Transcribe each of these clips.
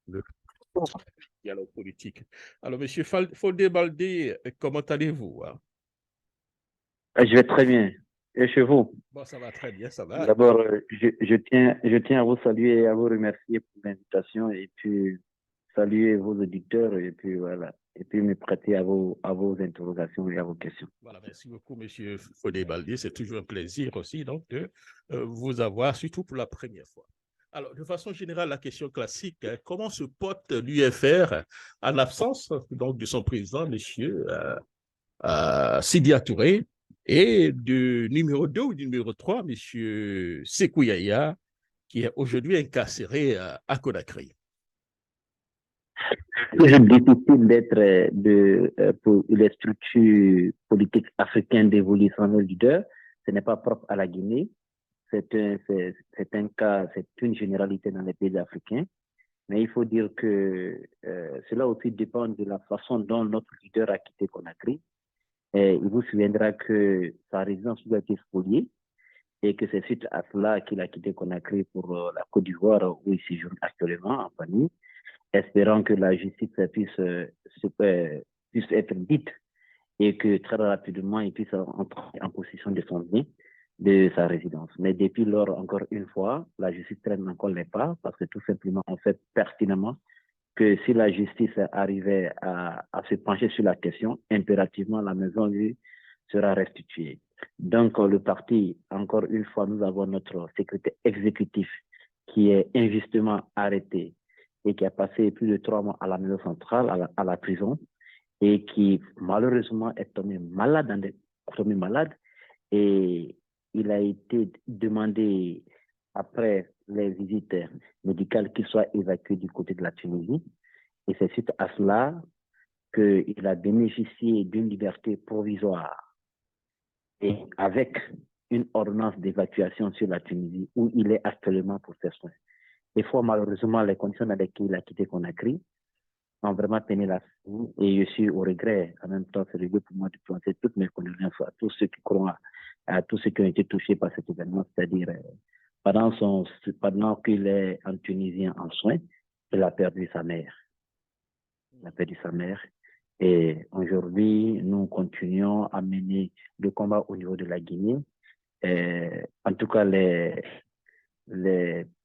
le dialogue politique. Alors, M. Fodé Baldé, comment allez-vous, hein? Je vais très bien. Et chez vous? Bon, ça va très bien, ça va. D'abord, je tiens à vous saluer et à vous remercier pour l'invitation et puis saluer vos auditeurs et puis voilà. Et puis me prêter à vos interrogations et à vos questions. Voilà, merci beaucoup, M. Fodé Baldé. C'est toujours un plaisir aussi donc, de vous avoir, surtout pour la première fois. Alors, de façon générale, la question classique, hein, comment se porte l'UFR en absence donc, de son président, M. Sidia Touré, et du numéro 2 ou du numéro 3, M. Sékou Yaya, qui est aujourd'hui incarcéré à Conakry? Toujours difficile d'être pour les structures politiques africaines d'évoluer sans un leader. Ce n'est pas propre à la Guinée. C'est un cas, c'est une généralité dans les pays africains. Mais il faut dire que cela aussi dépend de la façon dont notre leader a quitté Conakry. Et il vous souviendra que sa résidence a été spoliée et que c'est suite à cela qu'il a quitté Conakry pour la Côte d'Ivoire où il séjourne actuellement en famille, espérant que la justice puisse être dite et que très rapidement il puisse entrer en possession de son bien, de sa résidence. Mais depuis lors, encore une fois, la justice traîne encore les pas parce que tout simplement on sait pertinemment que si la justice arrivait à se pencher sur la question, impérativement la maison lui sera restituée. Donc le parti, encore une fois, nous avons notre secrétaire exécutif qui est injustement arrêté et qui a passé plus de 3 mois à la maison centrale, à la prison, et qui malheureusement est tombé malade et il a été demandé après les visites médicales qu'il soit évacué du côté de la Tunisie. Et c'est suite à cela qu'il a bénéficié d'une liberté provisoire et avec une ordonnance d'évacuation sur la Tunisie où il est actuellement pour ses soins. Et fort malheureusement, les conditions dans lesquelles il a quitté Conakry ont vraiment peiné la vie et je suis au regret. En même temps, c'est le lieu pour moi de planter toutes mes condoléances à tous ceux qui croient, à tous ceux qui ont été touchés par cet événement, c'est-à-dire pendant qu'il est en Tunisie en soins, il a perdu sa mère. Il a perdu sa mère. Et aujourd'hui, nous continuons à mener le combat au niveau de la Guinée. En tout cas, les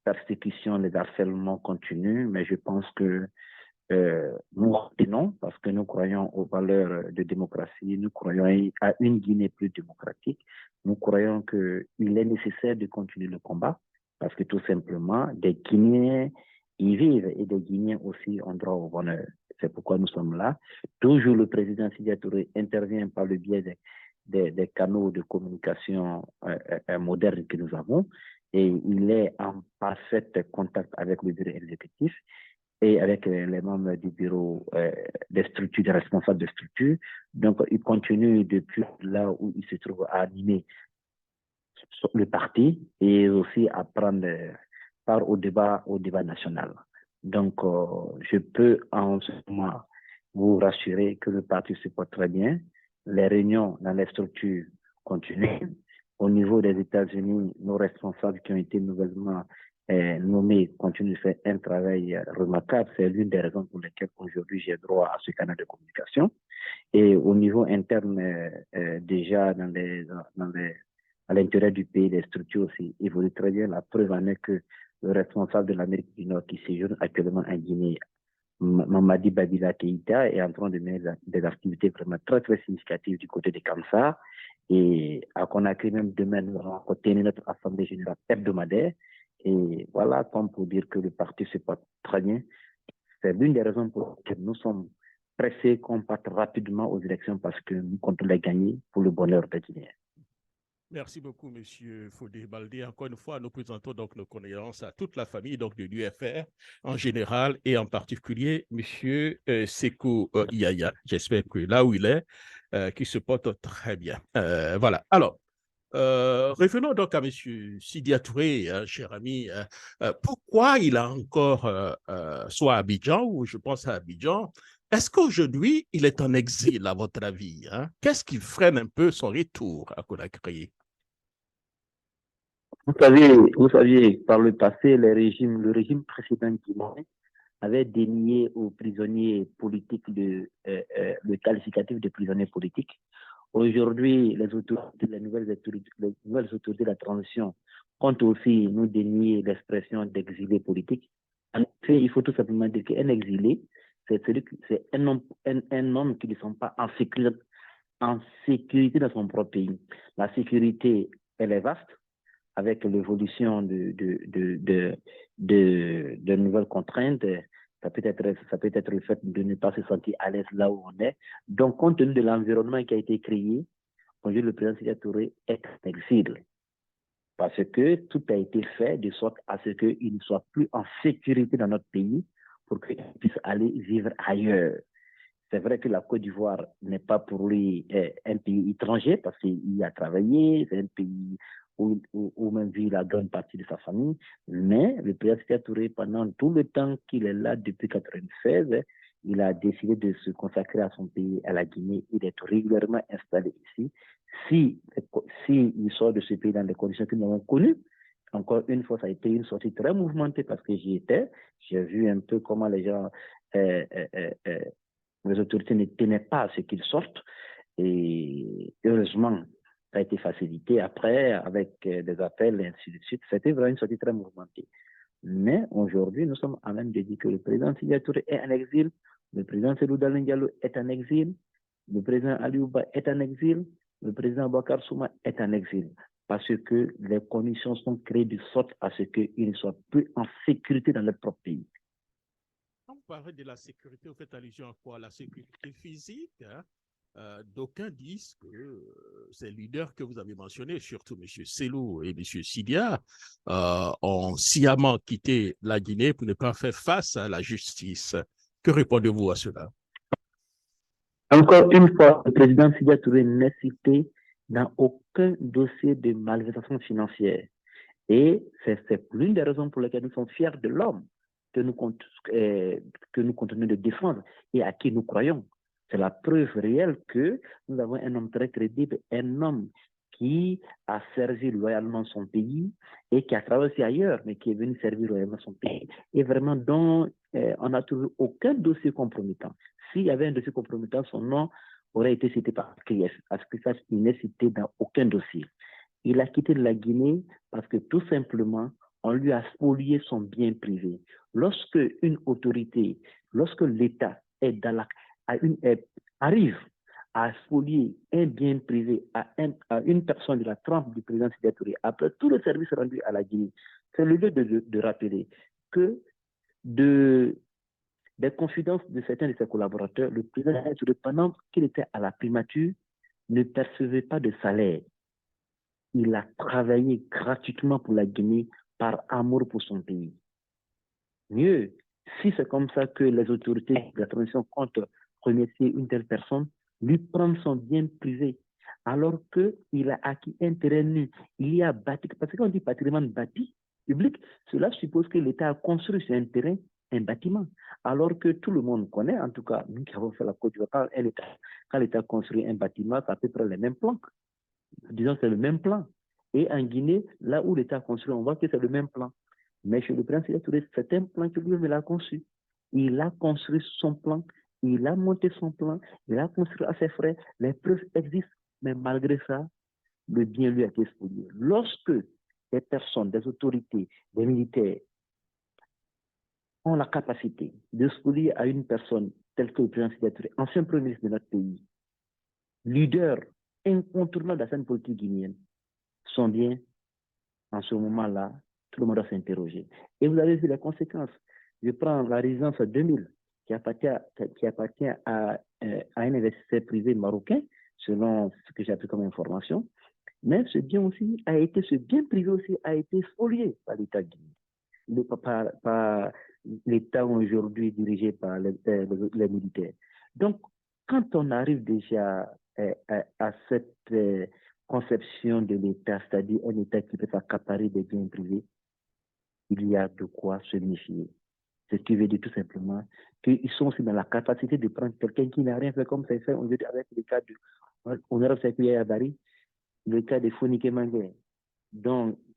persécutions, les harcèlements continuent, mais je pense que nous retenons parce que nous croyons aux valeurs de démocratie, nous croyons à une Guinée plus démocratique, nous croyons qu'il est nécessaire de continuer le combat parce que tout simplement, des Guinéens y vivent et des Guinéens aussi ont droit au bonheur. C'est pourquoi nous sommes là. Toujours le président Sidia Touré intervient par le biais des canaux de communication modernes que nous avons et il est en parfait contact avec le bureau exécutif et avec les membres du bureau des structures, des responsables de structures. Donc, il continue depuis là où il se trouve à animer le parti et aussi à prendre part au débat national. Donc, je peux en ce moment vous rassurer que le parti se porte très bien. Les réunions dans les structures continuent. Au niveau des États-Unis, nos responsables qui ont été nouvellement nommés continuent de faire un travail remarquable. C'est l'une des raisons pour lesquelles aujourd'hui j'ai droit à ce canal de communication. Et au niveau interne, déjà à l'intérieur du pays, les structures aussi évoluent très bien. La preuve en est que le responsable de l'Amérique du Nord qui séjourne actuellement en Guinée, Mamadi Babila Keïta, est en train de mener des activités vraiment très, très significatives du côté de Kamsa. Et à Conakry, même demain, nous allons tenir notre assemblée générale hebdomadaire. Et voilà, comme pour dire que le parti se porte très bien. C'est l'une des raisons pour lesquelles nous sommes pressés qu'on parte rapidement aux élections parce que nous comptons les gagner pour le bonheur des Guinéens. Merci beaucoup, M. Fodé Baldé. Encore une fois, nous présentons donc nos condoléances à toute la famille donc, de l'UFR en général et en particulier M. Sékou Yaya. J'espère que là où il est, qu'il se porte très bien. Voilà. Alors, revenons donc à M. Sidia Touré, cher ami. Pourquoi il a encore, soit à Abidjan ou je pense à Abidjan, est-ce qu'aujourd'hui, il est en exil, à votre avis, hein? Qu'est-ce qui freine un peu son retour à Conakry? Vous savez, par le passé, le régime précédent guinéen avait dénié aux prisonniers politiques le qualificatif de prisonniers politiques. Aujourd'hui, les nouvelles autorités de la transition comptent aussi nous dénier l'expression d'exilé politique. En effet, il faut tout simplement dire qu'un exilé, c'est un homme qui ne sont pas en sécurité dans son propre pays. La sécurité, elle est vaste avec l'évolution de nouvelles contraintes. Ça peut être le fait de ne pas se sentir à l'aise là où on est. Donc, compte tenu de l'environnement qui a été créé, aujourd'hui, le président Sékou Touré est en exil. Parce que tout a été fait de sorte à ce qu'il ne soit plus en sécurité dans notre pays pour qu'il puisse aller vivre ailleurs. C'est vrai que la Côte d'Ivoire n'est pas pour lui un pays étranger parce qu'il y a travaillé, c'est un pays où même vit la grande partie de sa famille. Mais le président Sékou Touré, pendant tout le temps qu'il est là depuis 1996, il a décidé de se consacrer à son pays, à la Guinée, et d'être régulièrement installé ici. Si il sort de ce pays dans les conditions que nous avons connues, encore une fois, ça a été une sortie très mouvementée parce que j'y étais. J'ai vu un peu comment les gens les autorités ne tenaient pas à ce qu'ils sortent. Et heureusement, ça a été facilité après avec des appels et ainsi de suite. C'était vraiment une sortie très mouvementée. Mais aujourd'hui, nous sommes à même de dire que le président Sékou Touré est en exil, le président Cellou Dalein Diallo est en exil, le président Ali Ouba est en exil, le président Boubacar Souma est en exil. Parce que les conditions sont créées de sorte à ce qu'ils ne soient plus en sécurité dans leur propre pays. Quand vous parlez de la sécurité, vous faites allusion à quoi? La sécurité physique, hein? D'aucuns disent que ces leaders que vous avez mentionnés, surtout M. Cellou et M. Sidia, ont sciemment quitté la Guinée pour ne pas faire face à la justice. Que répondez-vous à cela? Encore une fois, le président Sidia Touré n'est cité dans aucun dossier de malversation financière. Et c'est l'une des raisons pour lesquelles nous sommes fiers de l'homme que nous continuons de défendre et à qui nous croyons. C'est la preuve réelle que nous avons un homme très crédible, un homme qui a servi loyalement son pays et qui a travaillé aussi ailleurs, mais qui est venu servir loyalement son pays. Et vraiment, dont on n'a trouvé aucun dossier compromettant. S'il y avait un dossier compromettant, son nom aurait été cité par CRIEF. Parce que ça, il n'est cité dans aucun dossier. Il a quitté la Guinée parce que tout simplement, on lui a spolié son bien privé. Lorsque une autorité, lorsque l'État arrive à spolier un bien privé à une personne de la trempe du président Sékou Touré, après tout le service rendu à la Guinée, c'est le lieu de rappeler que des confidences de certains de ses collaborateurs, le président Sékou Touré, pendant qu'il était à la primature, ne percevait pas de salaire. Il a travaillé gratuitement pour la Guinée par amour pour son pays. Mieux, si c'est comme ça que les autorités de la transition comptent remercier une telle personne, lui prendre son bien privé, alors qu'il a acquis un terrain nu, il y a bâti, parce que quand on dit patrimoine bâti public, cela suppose que l'État a construit sur un terrain un bâtiment, alors que tout le monde connaît, en tout cas, nous qui avons fait la Côte d'Ivoire, quand l'État construit un bâtiment, ça peut prendre les mêmes plans. Disons que c'est le même plan. Et en Guinée, là où l'État a construit, on voit que c'est le même plan. Mais chez le président Sékou Touré, c'est un plan que lui-même a conçu. Il a construit son plan, il a monté son plan, il a construit à ses frais. Les preuves existent, mais malgré ça, le bien lui a été spolié. Lorsque des personnes, des autorités, des militaires ont la capacité de spolier à une personne telle que le président Sékou Touré, ancien premier ministre de notre pays, leader incontournable de la scène politique guinéenne, sont bien, en ce moment-là, tout le monde doit s'interroger. Et vous avez vu les conséquences. Je prends la résidence 2000, qui appartient à un investisseur privé marocain, selon ce que j'ai appris comme information. Mais ce bien privé aussi a été spolié par l'État guinéen, par l'État aujourd'hui dirigé par les militaires. Donc, quand on arrive déjà à cette conception de l'État, c'est-à-dire un État qui peut s'accaparer des biens privés, il y a de quoi se méfier. Ce qui veut dire tout simplement qu'ils sont aussi dans la capacité de prendre quelqu'un qui n'a rien fait comme c'est fait aujourd'hui avec le cas de Honorable Sékou Yaya-Bari, le cas de Fonike Mangué,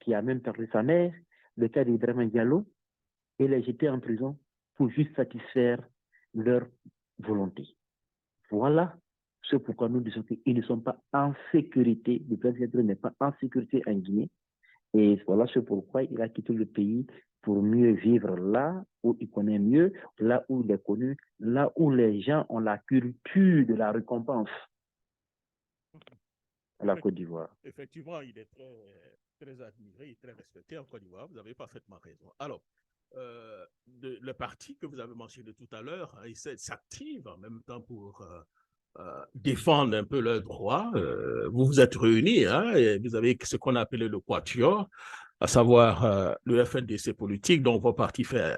qui a même perdu sa mère, le cas d'Ibrahima Diallo, et les jeter en prison pour juste satisfaire leur volonté. Voilà ce pourquoi nous disons qu'ils ne sont pas en sécurité, le président n'est pas en sécurité en Guinée. Et voilà ce pourquoi il a quitté le pays pour mieux vivre là où il connaît mieux, là où il est connu, là où les gens ont la culture de la récompense à la Côte d'Ivoire. Effectivement, il est très admiré et très respecté en Côte d'Ivoire. Vous avez parfaitement raison. Alors, le parti que vous avez mentionné tout à l'heure, il s'active en même temps pour défendre un peu leurs droits. Vous vous êtes réunis, hein, et vous avez ce qu'on appelait le Quatuor, à savoir le FNDC politique, dont vos partis font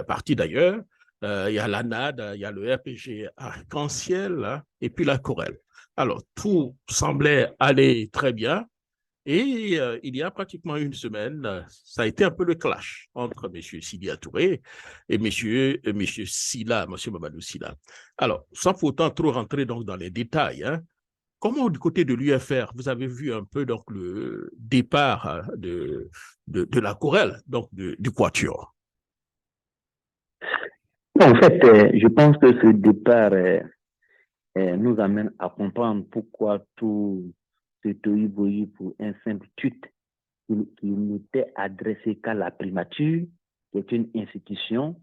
partie d'ailleurs. Il y a l'ANAD, il y a le RPG Arc-en-Ciel, hein, et puis la Corelle. Alors, tout semblait aller très bien. Et il y a pratiquement une semaine, ça a été un peu le clash entre M. Sidia Touré et monsieur Silla, M. Mamadou Silla. Alors, sans pour autant trop rentrer donc dans les détails, hein, comment du côté de l'UFR, vous avez vu un peu donc le départ de la Corelle, donc du Quatuor? En fait, je pense que ce départ nous amène à comprendre pourquoi tout ce tohu-bohu pour un simple tweet qui n'était adressé qu'à la primature, qui est une institution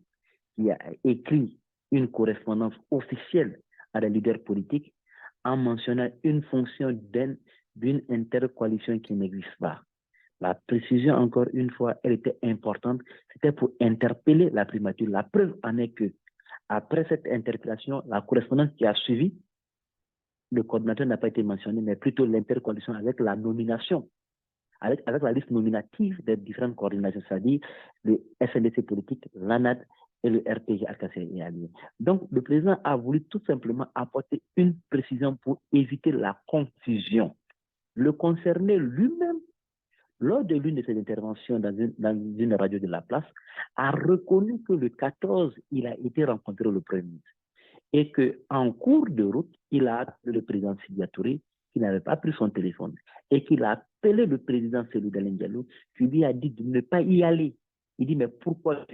qui a écrit une correspondance officielle à des leaders politiques en mentionnant une fonction d'une intercoalition qui n'existe pas. La précision, encore une fois, elle était importante. C'était pour interpeller la primature. La preuve en est que, après cette interpellation, la correspondance qui a suivi, le coordinateur n'a pas été mentionné, mais plutôt l'intercoalition avec la nomination, avec la liste nominative des différentes coordinations, c'est-à-dire le FNDC politique, l'ANAD et le RPG et alliés. Donc, le président a voulu tout simplement apporter une précision pour éviter la confusion. Le concerné lui-même, lors de l'une de ses interventions dans une radio de la place, a reconnu que le 14, il a été rencontré le Premier ministre et qu'en cours de route, il a appelé le président Sidia Touré, qui n'avait pas pris son téléphone, et qu'il a appelé le président Cellou Dalein Diallo, qui lui a dit de ne pas y aller. Il dit, mais pourquoi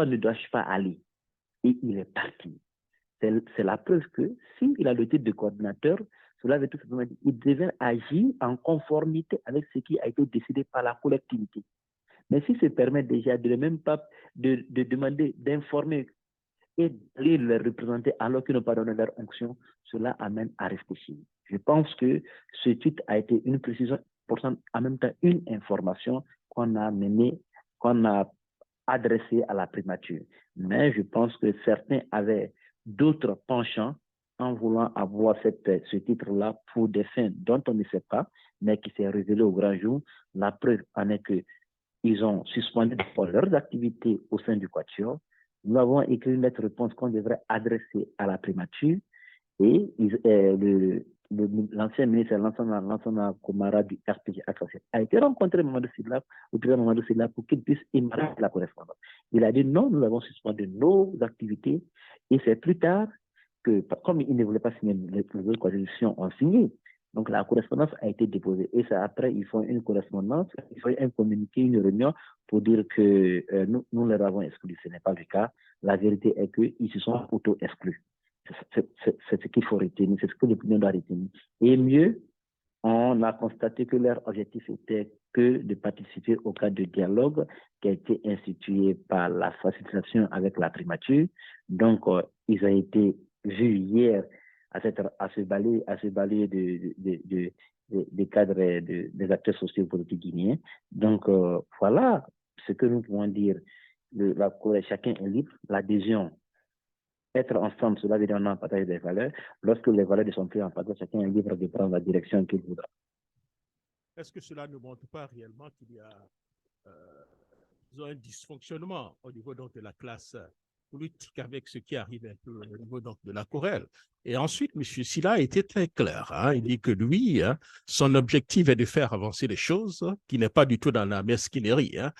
ne dois-je pas aller? Et il est parti. C'est la preuve que s'il a le titre de coordinateur, cela veut tout simplement dire qu'il devait agir en conformité avec ce qui a été décidé par la collectivité. Mais s'il se permet déjà de ne même pas de demander d'informer et d'aller les représenter alors qu'ils n'ont pas donné leur onction, cela amène à réfléchir. Je pense que ce titre a été une précision importante, en même temps une information qu'on a menée, qu'on a adressée à la primature. Mais je pense que certains avaient d'autres penchants en voulant avoir ce titre-là pour des fins dont on ne sait pas, mais qui s'est révélé au grand jour. La preuve en est qu'ils ont suspendu leurs activités au sein du Quatuor. Nous avons écrit une lettre réponse qu'on devrait adresser à la primature et l'ancien ministre, Lansana Komara du RPG a été rencontré Mamadou Sylla, le président Mamadou Sylla, pour qu'il puisse émarer la correspondance. Il a dit non, nous avons suspendu nos activités et c'est plus tard que, comme il ne voulait pas signer, les autres coalitions ont signé. Donc la correspondance a été déposée et c'est après ils font une correspondance, ils font un communiqué, une réunion pour dire que nous les avons exclus. Ce n'est pas le cas. La vérité est qu'ils se sont auto-exclus. C'est ce qu'il faut retenir, c'est ce que l'opinion doit retenir. Et mieux, on a constaté que leur objectif était que de participer au cadre de dialogue qui a été institué par la facilitation avec la primature. Donc, ils ont été vus hier à se balayer des cadres des acteurs sociopolitiques guinéens. Donc, voilà ce que nous pouvons dire. Chacun est libre. L'adhésion, être ensemble, cela veut dire qu'on partage des valeurs. Lorsque les valeurs ne sont plus en partage, chacun est libre de prendre la direction qu'il voudra. Est-ce que cela ne montre pas réellement qu'il y a un dysfonctionnement au niveau donc, de la classe politique avec ce qui arrive un peu au niveau donc, de la Corelle? Et ensuite, M. Silla a été très clair. Hein, il dit que lui, hein, son objectif est de faire avancer les choses, qui n'est pas du tout dans la mesquinerie. Hein.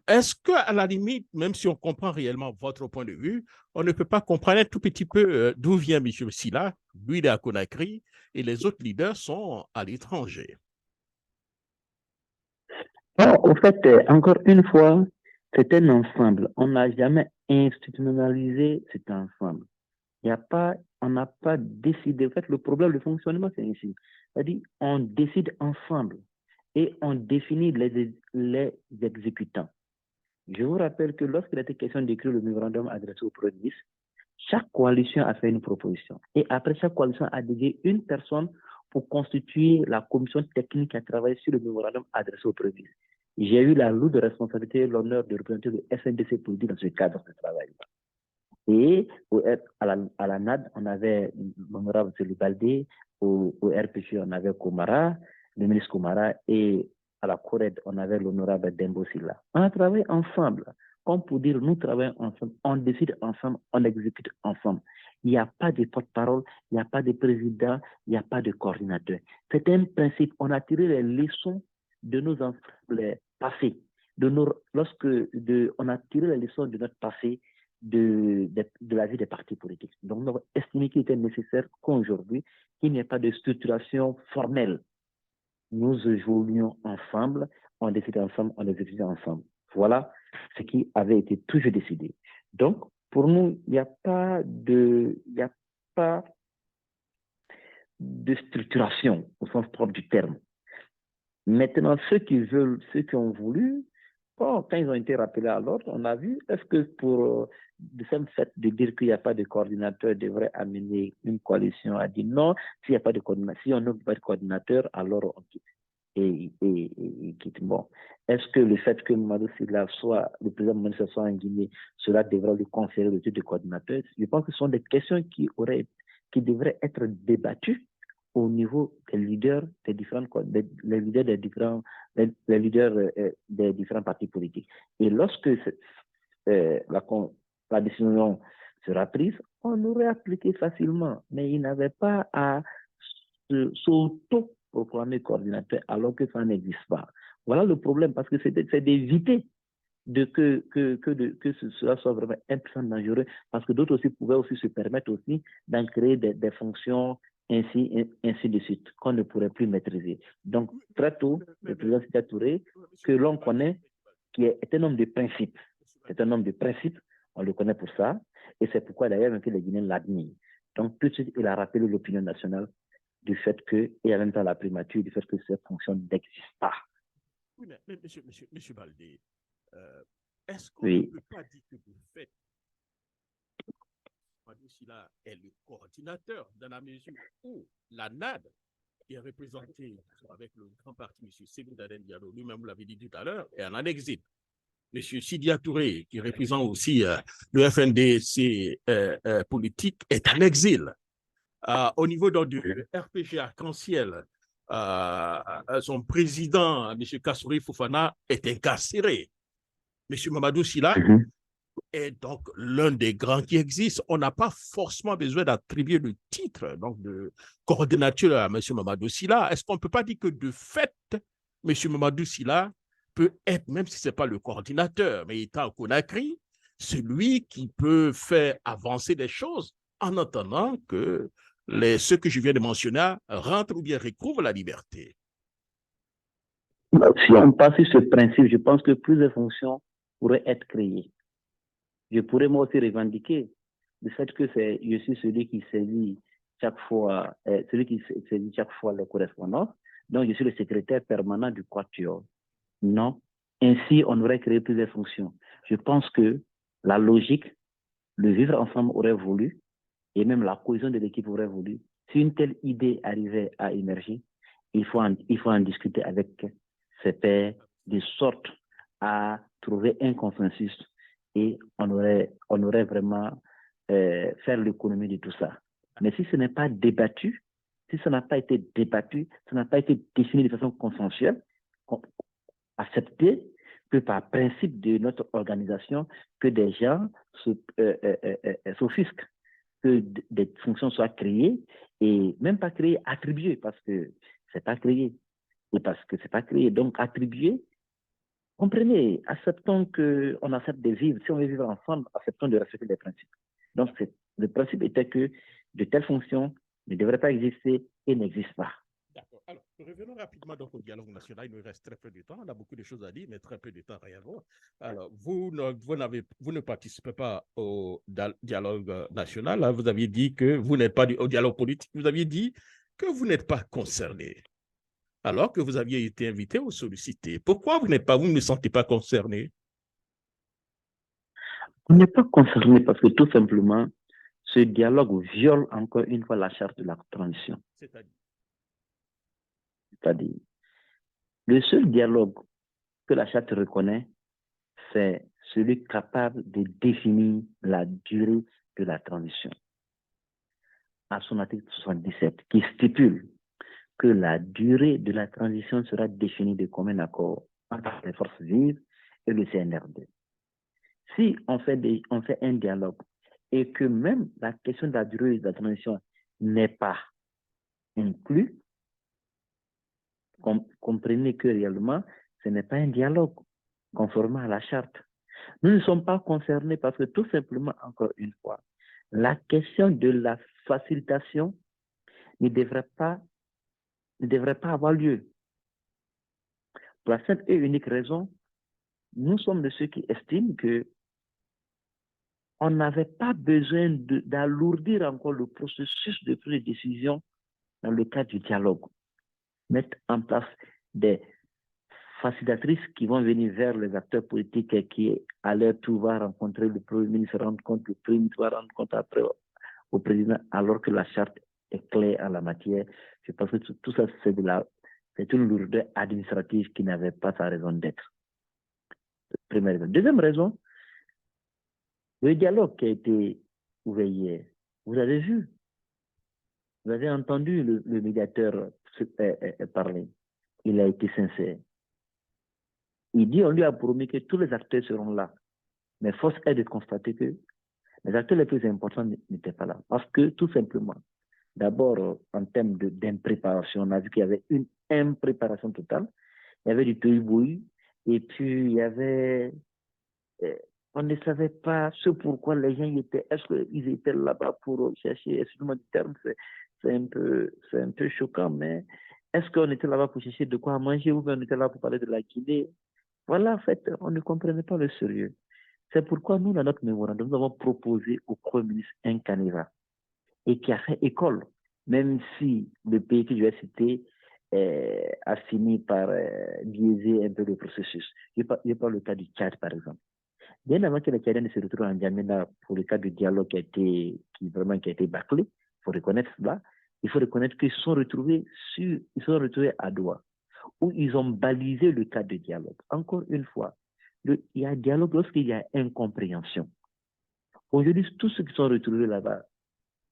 Est-ce qu'à la limite, même si on comprend réellement votre point de vue, on ne peut pas comprendre un tout petit peu d'où vient M. Silla? Lui, il est à Conakry et les autres leaders sont à l'étranger. Au fait, encore une fois, C'est un ensemble. On n'a jamais institutionnalisé cet ensemble. Il y a pas, on n'a pas décidé. En fait, le problème de fonctionnement, c'est ainsi. C'est-à-dire, on décide ensemble et on définit les exécutants. Je vous rappelle que lorsqu'il était question d'écrire le mémorandum adressé au Premier ministre, chaque coalition a fait une proposition. Et après, chaque coalition a dédié une personne pour constituer la commission technique qui a travaillé sur le mémorandum adressé au Premier ministre. J'ai eu la lourde responsabilité et l'honneur de représenter le SNDC politique dans ce cadre de travail. Et à la NAD, on avait l'honorable Baldé, au RPG, on avait Komara, le ministre Komara, et à la CORED, on avait l'honorable Dembo Silla. On a travaillé ensemble. Comme pour dire, nous travaillons ensemble, on décide ensemble, on exécute ensemble. Il n'y a pas de porte-parole, il n'y a pas de président, il n'y a pas de coordinateur. C'est un principe. On a tiré les leçons de nos ensembles passés. On a tiré les leçons de notre passé de la vie des partis politiques. Donc, nous avons estimé qu'il était nécessaire qu'aujourd'hui, qu'il n'y ait pas de structuration formelle. Nous évoluions ensemble, on décide ensemble, on exécute ensemble. Voilà ce qui avait été toujours décidé. Donc, pour nous, il n'y a pas de structuration au sens propre du terme. Maintenant, ceux qui ont voulu, bon, quand ils ont été rappelés à l'ordre, on a vu, est-ce que pour le simple fait de dire qu'il n'y a pas de coordinateur devrait amener une coalition à dire non, s'il n'y a pas de coordinateur, si on n'a pas de coordinateur, alors on quitte. Et quitte. Bon. Est-ce que le fait que Mamadou Sylla soit, le président Mamadou Sylla soit en Guinée, cela devrait lui conférer le titre de coordinateur? Je pense que ce sont des questions qui devraient être débattues au niveau des leaders des différents partis politiques. Et lorsque la décision sera prise, on aurait appliqué facilement, mais il n'avait pas à s'auto-proclamer coordinateur alors que ça n'existe pas. Voilà le problème, parce que c'est d'éviter que cela soit vraiment extrêmement dangereux, parce que d'autres aussi pouvaient aussi se permettre aussi d'en créer des fonctions ainsi de suite, qu'on ne pourrait plus maîtriser. Donc, très tôt, le président Sékou Touré, que l'on connaît, qui est un homme de principe. C'est un homme de principe, on le connaît pour ça, et c'est pourquoi d'ailleurs même que les Guinéens l'admirent. Donc, tout de suite, il a rappelé l'opinion nationale du fait que, et en même temps la primature, du fait que cette fonction n'existe pas. Oui, mais monsieur Baldé, est-ce qu'on Oui. ne peut pas dire que de fait, Mamadou Sylla est le coordinateur dans la mesure où la NAD est représentée avec le grand parti, M. Sékou Diallo, lui-même l'avait dit tout à l'heure, est en exil. M. Sidya Touré, qui représente aussi le FNDC politique, est en exil. Au niveau du RPG Arc-en-Ciel, son président, M. Kassouri Fofana, est incarcéré. M. Mamadou Sylla est donc l'un des grands qui existent. On n'a pas forcément besoin d'attribuer le titre donc, de coordinateur à M. Mamadou Sylla. Est-ce qu'on ne peut pas dire que de fait, M. Mamadou Sylla peut être, même si ce n'est pas le coordinateur, mais étant à Conakry, celui qui peut faire avancer des choses en attendant que ceux que je viens de mentionner rentrent ou bien recouvrent la liberté? Si on passe sur ce principe, je pense que plusieurs fonctions pourraient être créées. Je pourrais moi aussi revendiquer le fait que je suis celui qui saisit chaque fois, les correspondances. Donc, je suis le secrétaire permanent du Quatuor. Non. Ainsi, on aurait créé plusieurs fonctions. Je pense que la logique, le vivre ensemble aurait voulu, et même la cohésion de l'équipe aurait voulu. Si une telle idée arrivait à émerger, il faut en discuter avec ses pairs, de sorte à trouver un consensus, et on aurait vraiment faire l'économie de tout ça. Mais si ce n'est pas débattu, si ça n'a pas été débattu, ça n'a pas été défini de façon consensuelle, accepté que par principe de notre organisation, que des gens s'offusquent, que des fonctions soient créées, et même pas créées, attribuées, parce que c'est pas créé. Et parce que c'est pas créé, donc attribuées. Comprenez, acceptons qu'on accepte de vivre. Si on veut vivre ensemble, acceptons de respecter les principes. Donc, le principe était que de telles fonctions ne devraient pas exister et n'existent pas. D'accord. Alors, Revenons rapidement donc au dialogue national. Il nous reste très peu de temps. On a beaucoup de choses à dire, mais très peu de temps réellement. Alors, vous ne participez pas au dialogue national. Là, vous aviez dit que vous n'êtes pas au dialogue politique. Vous aviez dit que vous n'êtes pas concerné, alors que vous aviez été invité ou sollicité. Pourquoi vous ne vous sentez pas concerné? On n'est pas concerné parce que tout simplement, ce dialogue viole encore une fois la charte de la transition. C'est-à-dire, le seul dialogue que la charte reconnaît, c'est celui capable de définir la durée de la transition. À son article 77, qui stipule que la durée de la transition sera définie de commun accord entre les forces vives et le CNRD. Si on fait un dialogue et que même la question de la durée de la transition n'est pas inclus, comprenez que réellement, ce n'est pas un dialogue conformément à la charte. Nous ne sommes pas concernés parce que tout simplement, encore une fois, la question de la facilitation ne devrait pas avoir lieu. Pour la simple et unique raison, nous sommes de ceux qui estiment que on n'avait pas besoin d'alourdir encore le processus de prise de décision dans le cadre du dialogue. Mettre en place des facilitatrices qui vont venir vers les acteurs politiques et qui, à leur tour, vont rencontrer le Premier ministre, rendre compte, le Premier ministre va rendre compte après au président, alors que la charte est claire en la matière. Je pense que tout ça, c'est une lourdeur administrative qui n'avait pas sa raison d'être. Première raison. Deuxième raison, le dialogue qui a été ouvert hier, vous avez vu, vous avez entendu le médiateur parler. Il a été sincère. Il dit, on lui a promis que tous les acteurs seront là. Mais force est de constater que les acteurs les plus importants n'étaient pas là. Parce que, tout simplement, d'abord, en termes d'impréparation, on a vu qu'il y avait une impréparation totale. Il y avait du tohu-bohu. Et puis, il y avait... on ne savait pas ce pourquoi les gens y étaient. Est-ce qu'ils étaient là-bas pour chercher, excusez-moi du terme, c'est un peu choquant, mais est-ce qu'on était là-bas pour chercher de quoi manger ou bien on était là pour parler de la Guinée? Voilà, en fait, on ne comprenait pas le sérieux. C'est pourquoi nous, dans notre mémorandum, nous avons proposé au Premier ministre un canevas et qui a fait école, même si le pays que je vais citer a fini par biaiser un peu le processus. Je parle le cas du Tchad, par exemple. Bien avant que les Tchadiens ne se retrouvent en Djamena pour le cas du dialogue qui a été bâclé, il faut reconnaître cela, il faut reconnaître qu'ils se sont retrouvés à Doha, où ils ont balisé le cadre de dialogue. Encore une fois, il y a dialogue lorsqu'il y a incompréhension. Aujourd'hui, tous ceux qui sont retrouvés là-bas,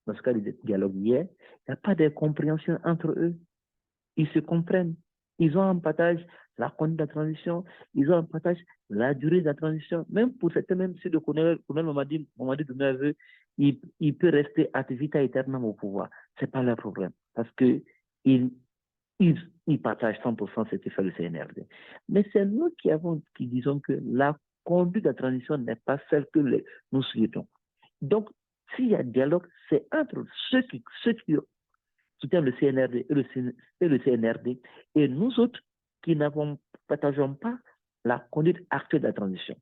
dans ce cas de dialogue hier, il n'y a pas d'incompréhension entre eux. Ils se comprennent. Ils ont en partage la conduite de la transition, ils ont en partage la durée de la transition. Même pour certains, même si le colonel Mamadi Doumbouya veut, il peut rester ad vitam aeternam au pouvoir. Ce n'est pas leur problème. Parce que ils partagent 100% ce que fait le CNRD. Mais c'est nous qui disons que la conduite de la transition n'est pas celle que nous souhaitons. Donc, s'il y a dialogue, c'est entre ceux qui soutiennent le CNRD et le CNRD et nous autres qui partageons pas la conduite actuelle de la transition.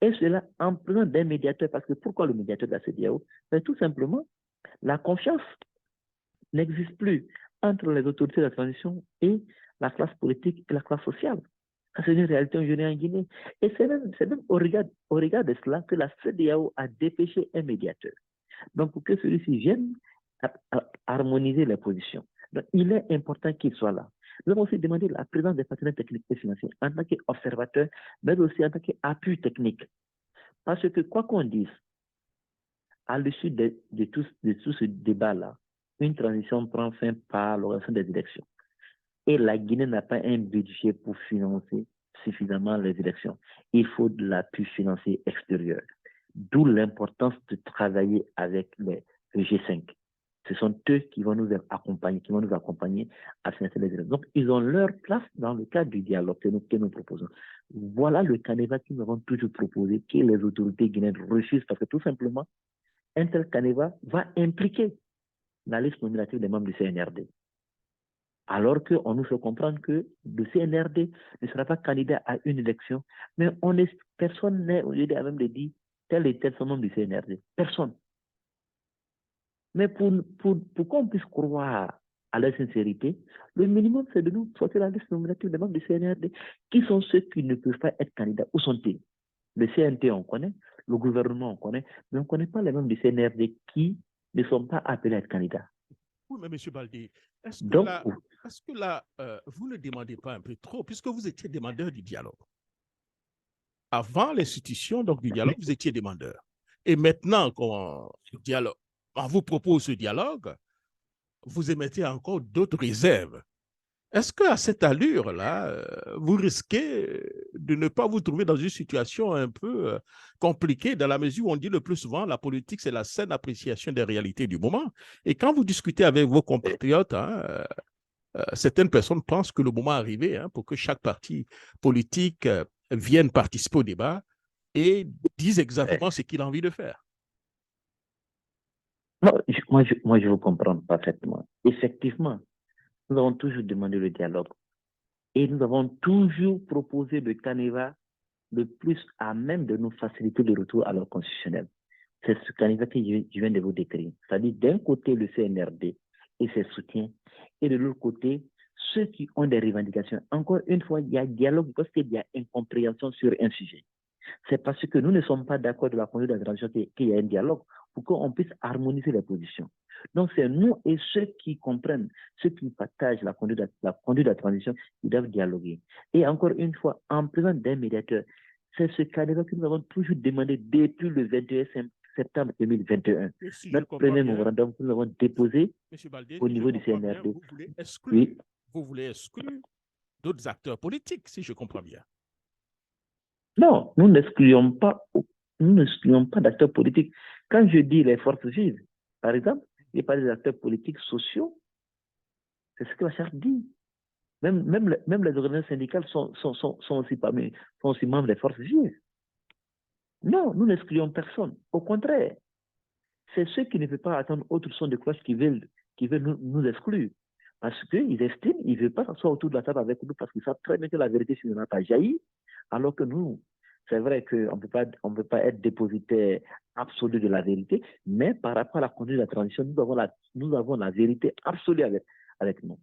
Et cela en prenant d'un médiateur, parce que pourquoi le médiateur de la CEDEAO? Tout simplement, la confiance n'existe plus entre les autorités de la transition et la classe politique et la classe sociale. C'est une réalité aujourd'hui en Guinée. Et c'est même au regard de cela que la CEDEAO a dépêché un médiateur. Donc, pour que celui-ci vienne à harmoniser les positions. Donc, il est important qu'il soit là. Nous avons aussi demandé la présence des partenaires techniques et financiers en tant qu'observateurs, mais aussi en tant qu'appui technique. Parce que, quoi qu'on dise, à l'issue de tout ce débat-là, une transition prend fin par l'organisation des élections. Et la Guinée n'a pas un budget pour financer suffisamment les élections. Il faut de l'appui financier extérieur. D'où l'importance de travailler avec le G5. Ce sont eux qui vont nous accompagner à financer les élections. Donc, ils ont leur place dans le cadre du dialogue que nous proposons. Voilà le canevas que nous avons toujours proposé, que les autorités guinéennes refusent parce que tout simplement, un tel canevas va impliquer la liste nominative des membres du CNRD. Alors qu'on nous fait comprendre que le CNRD ne sera pas candidat à une élection, mais personne n'est obligé à même de dire tel et tel sont membres du CNRD. Personne. Mais pour qu'on puisse croire à la sincérité, le minimum, c'est de nous sortir la liste nominative des membres du CNRD. Qui sont ceux qui ne peuvent pas être candidats? Où sont-ils? Le CNT, on connaît, le gouvernement, on connaît, mais on ne connaît pas les membres du CNRD qui ne sont pas appelés à être candidats. Oui, mais M. Baldé, est-ce Donc, que là vous ne demandez pas un peu trop, puisque vous étiez demandeur du dialogue? Avant l'institution donc, du dialogue, vous étiez demandeur. Et maintenant, quand on vous propose ce dialogue, vous émettez encore d'autres réserves. Est-ce qu'à cette allure-là, vous risquez de ne pas vous trouver dans une situation un peu compliquée dans la mesure où on dit le plus souvent la politique, c'est la saine appréciation des réalités du moment. Et quand vous discutez avec vos compatriotes, certaines personnes pensent que le moment est arrivé pour que chaque parti politique vienne participer au débat et dise exactement ce qu'il a envie de faire. non, moi, je vous comprends parfaitement. Effectivement, nous avons toujours demandé le dialogue et nous avons toujours proposé le canevas le plus à même de nous faciliter le retour à l'ordre constitutionnel. C'est ce canevas que je viens de vous décrire. C'est-à-dire, d'un côté, le CNRD et ses soutiens, et de l'autre côté, ceux qui ont des revendications. Encore une fois, il y a dialogue parce qu'il y a incompréhension sur un sujet. C'est parce que nous ne sommes pas d'accord de la conduite de la transition qu'il y a un dialogue pour qu'on puisse harmoniser les positions. Donc, c'est nous et ceux qui comprennent, ceux qui partagent la conduite de la transition, qui doivent dialoguer. Et encore une fois, en présence d'un médiateur, c'est ce cadre que nous avons toujours demandé depuis le 21 septembre 2021. Si Notre premier mémorandum que nous avons déposé Baldé, au niveau du CNRD. Vous voulez exclure d'autres acteurs politiques, si je comprends bien. Non, nous n'excluons pas d'acteurs politiques. Quand je dis les forces vives, par exemple, il n'y a pas des acteurs politiques sociaux. C'est ce que la charte dit. Même les organisations syndicales sont aussi membres des forces vives. Non, nous n'excluons personne. Au contraire, c'est ceux qui ne veulent pas attendre autre son de cloche qui veulent nous exclure. Parce qu'ils estiment, ils ne veulent pas s'asseoir autour de la table avec nous parce qu'ils savent très bien que la vérité sur n'a pas jailli. Alors que nous, c'est vrai qu'on ne peut pas être dépositaire absolu de la vérité, mais par rapport à la conduite de la transition, nous avons la vérité absolue avec nous.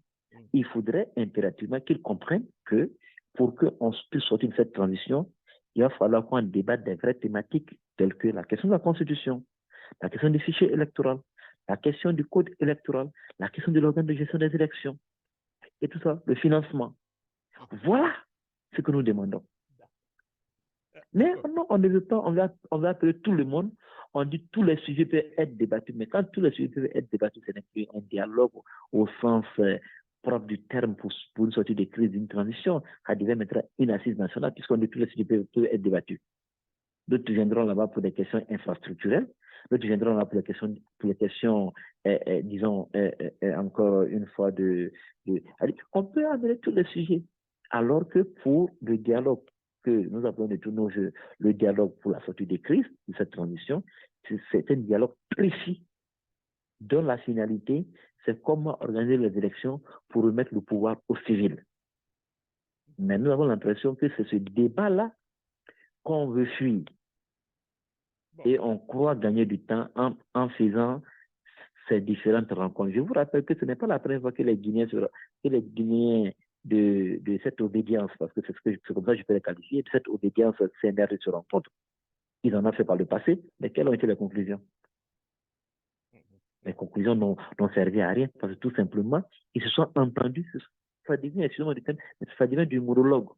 Il faudrait impérativement qu'ils comprennent que pour qu'on puisse sortir de cette transition, il va falloir qu'on débatte des vraies thématiques telles que la question de la Constitution, la question du fichier électoral, la question du code électoral, la question de l'organe de gestion des élections, et tout ça, le financement. Voilà ce que nous demandons. Mais non, on ne veut pas, on va appeler tout le monde, on dit tous les sujets peuvent être débattus, mais quand tous les sujets peuvent être débattus, ce n'est plus un dialogue au sens propre du terme pour une sortie de crise, d'une transition. Ça devait mettre une assise nationale puisqu'on dit tous les sujets peuvent être débattus. D'autres viendront là-bas pour des questions infrastructurelles, d'autres viendront là pour les questions disons, encore une fois, on peut amener tous les sujets, alors que pour le dialogue que nous appelons de tous nos jeux, le dialogue pour la sortie des crises, de cette transition, c'est un dialogue précis dont la finalité, c'est comment organiser les élections pour remettre le pouvoir aux civils. Mais nous avons l'impression que c'est ce débat-là qu'on veut fuir. Et on croit gagner du temps en faisant ces différentes rencontres. Je vous rappelle que ce n'est pas la première fois que les Guinéens de cette obédience, parce que c'est comme ça que je peux les qualifier, de cette obédience CNRD se rencontrent. Ils en ont fait par le passé, mais quelles ont été les conclusions? Les conclusions n'ont servi à rien, parce que tout simplement, ils se sont entendus. Ça devient, excusez-moi du terme, ça devient du monologue.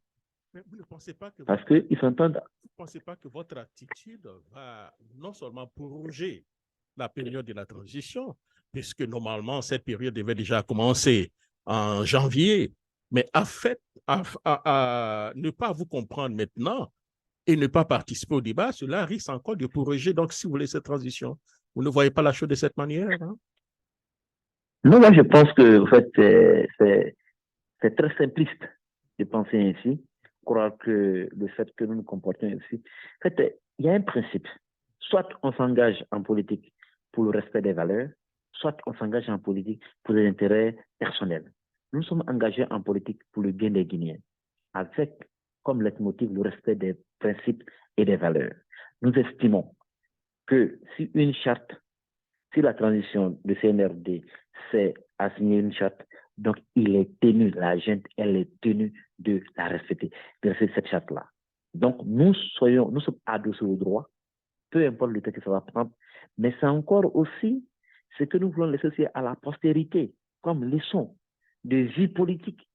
Mais vous ne pensez pas que parce qu'ils s'entendent. Vous ne pensez pas que votre attitude va non seulement prolonger la période de la transition, puisque normalement cette période devait déjà commencer en janvier, mais à ne pas vous comprendre maintenant et ne pas participer au débat, cela risque encore de prolonger. Donc, si vous voulez cette transition, vous ne voyez pas la chose de cette manière, hein? Non, moi je pense que en fait, c'est très simpliste de penser ainsi, croire que le fait que nous nous comportons ainsi. En fait, il y a un principe. Soit on s'engage en politique pour le respect des valeurs, soit on s'engage en politique pour des intérêts personnels. Nous sommes engagés en politique pour le bien des Guinéens, avec comme leitmotiv le respect des principes et des valeurs. Nous estimons que si une charte, si la transition de CNRD s'est assignée une charte, donc il est tenu, la gente, elle est tenue de la respecter, de respecter cette charte-là. Donc nous sommes adossés au droit, peu importe le temps que ça va prendre, mais c'est encore aussi ce que nous voulons laisser aussi à la postérité, comme leçon de vie politique.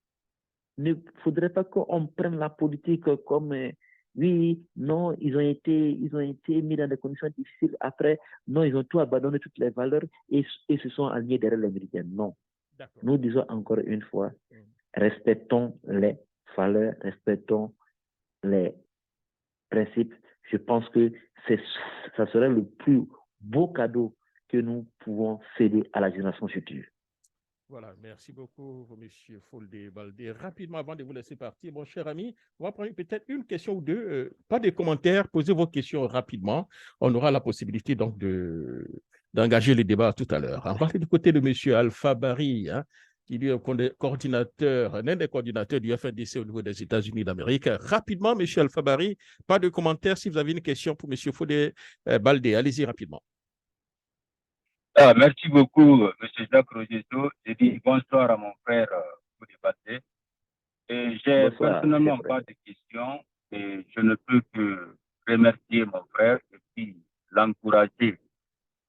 Il ne faudrait pas qu'on prenne la politique comme oui, non, ils ont été mis dans des conditions difficiles. Après, non, ils ont tout abandonné, toutes les valeurs et se sont alignés derrière les Américains. Non. Nous disons encore une fois, respectons les valeurs, respectons les principes. Je pense que ça serait le plus beau cadeau que nous pouvons céder à la génération future. Voilà, merci beaucoup, M. Foldé Baldé. Rapidement, avant de vous laisser partir, mon cher ami, on va prendre peut-être une question ou deux. Pas de commentaires, posez vos questions rapidement. On aura la possibilité donc d'engager le débat tout à l'heure. On va aller du côté de M. Alpha Barry, hein, qui lui est coordinateur, l'un des coordinateurs du FNDC au niveau des États-Unis d'Amérique. Rapidement, M. Alpha Barry, pas de commentaires. Si vous avez une question pour M. Foldé Baldé, allez-y rapidement. Merci beaucoup, M. Jacques Rogesso. Je dis bonsoir à mon frère Foudé Baldé. Et j'ai personnellement pas de questions et je ne peux que remercier mon frère et puis l'encourager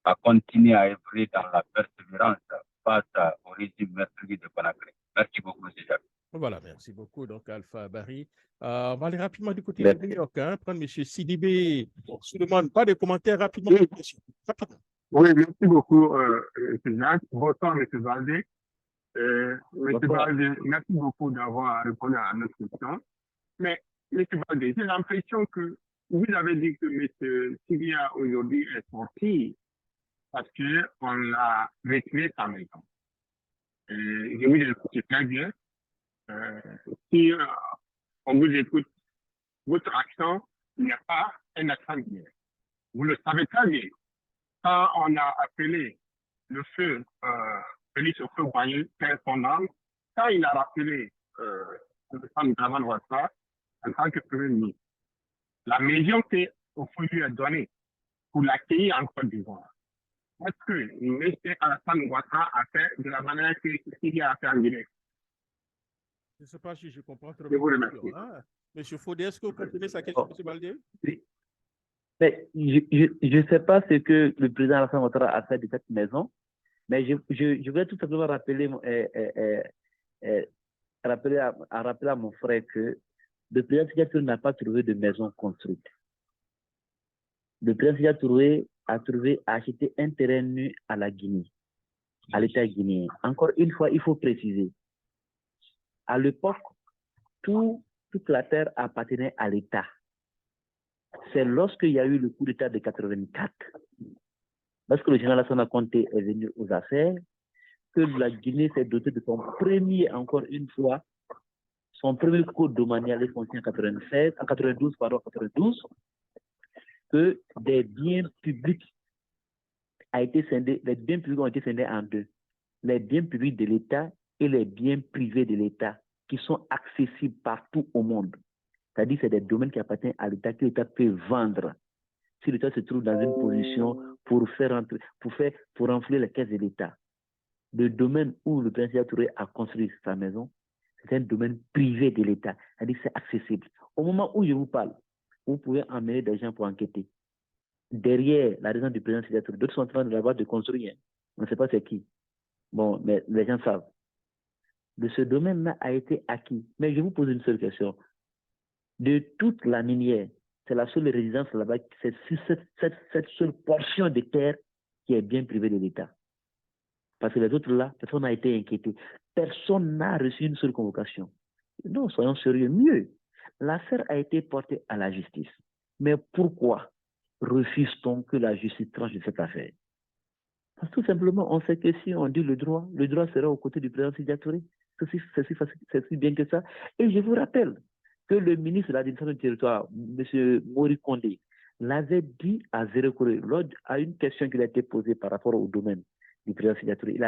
à continuer à œuvrer dans la persévérance face au régime meurtrier de Conakry. Merci beaucoup, M. Jacques. Voilà, merci beaucoup. Donc, Alpha Barry. On va aller rapidement du côté de New York, hein, prendre M. Sidibé. Je ne demande pas de commentaires rapidement. Oui, merci beaucoup, M. Jacques. Bonsoir, M. Baldé. M. Baldé, merci beaucoup d'avoir répondu à notre question. Mais, M. Baldé, j'ai l'impression que vous avez dit que M. Sibia aujourd'hui est sorti parce qu'on l'a retiré sa maison. Je vous écoute très bien. Si on vous écoute, votre accent n'est pas un accent guinéen. Vous le savez très bien. Quand on a appelé le feu, Félix au feu Boigny, père son âme, quand il a rappelé le président Draman Ouattara en tant que premier ministre, la maison qu'au feu lui a donnée pour l'accueillir en Côte d'Ivoire. Est-ce que M. Alassane Ouattara a fait de la manière qu'il a fait en Guinée? Je ne sais pas si je comprends trop bien. Je vous remercie. Monsieur Foudé, est-ce que vous comprenez sa question, M. Baldé? Oui. Mais je ne sais pas ce que le président Alassane Ouattara a fait de cette maison, mais je voudrais tout simplement rappeler à mon frère que le président Sékou Touré n'a pas trouvé de maison construite. Le président Sékou Touré a acheté un terrain nu à la Guinée, à l'État guinéen. Encore une fois, il faut préciser, à l'époque, toute la terre appartenait à l'État. C'est lorsqu'il y a eu le coup d'État de 84, lorsque le général Lassana Conté est venu aux affaires, que la Guinée s'est dotée de son premier, encore une fois, son premier code domanial foncier en 92, que des biens publics les biens publics ont été scindés en deux. Les biens publics de l'État et les biens privés de l'État qui sont accessibles partout au monde. C'est-à-dire que c'est des domaines qui appartiennent à l'État que l'État peut vendre. Si l'État se trouve dans une position pour renflouer les caisses de l'État. Le domaine où le président Touré a construit sa maison, c'est un domaine privé de l'État. C'est-à-dire que c'est accessible. Au moment où je vous parle, vous pouvez emmener des gens pour enquêter. Derrière la résidence du président Touré, d'autres sont en train de construire. On ne sait pas c'est qui. Bon, mais les gens savent. De ce domaine-là a été acquis. Mais je vous pose une seule question. De toute la minière, c'est la seule résidence là-bas, c'est cette seule portion de terre qui est bien privée de l'État. Parce que les autres là, personne n'a été inquiété. Personne n'a reçu une seule convocation. Non, soyons sérieux. Mieux, l'affaire a été portée à la justice. Mais pourquoi refuse-t-on que la justice tranche de cette affaire? Parce que tout simplement, on sait que si on dit le droit sera aux côtés du président Sékou Touré. C'est si bien que ça. Et je vous rappelle que le ministre de l'administration du territoire, M. Mori Kondé, l'avait dit à Zéro Corée, à une question qui a été posée par rapport au domaine du président Sékou Touré.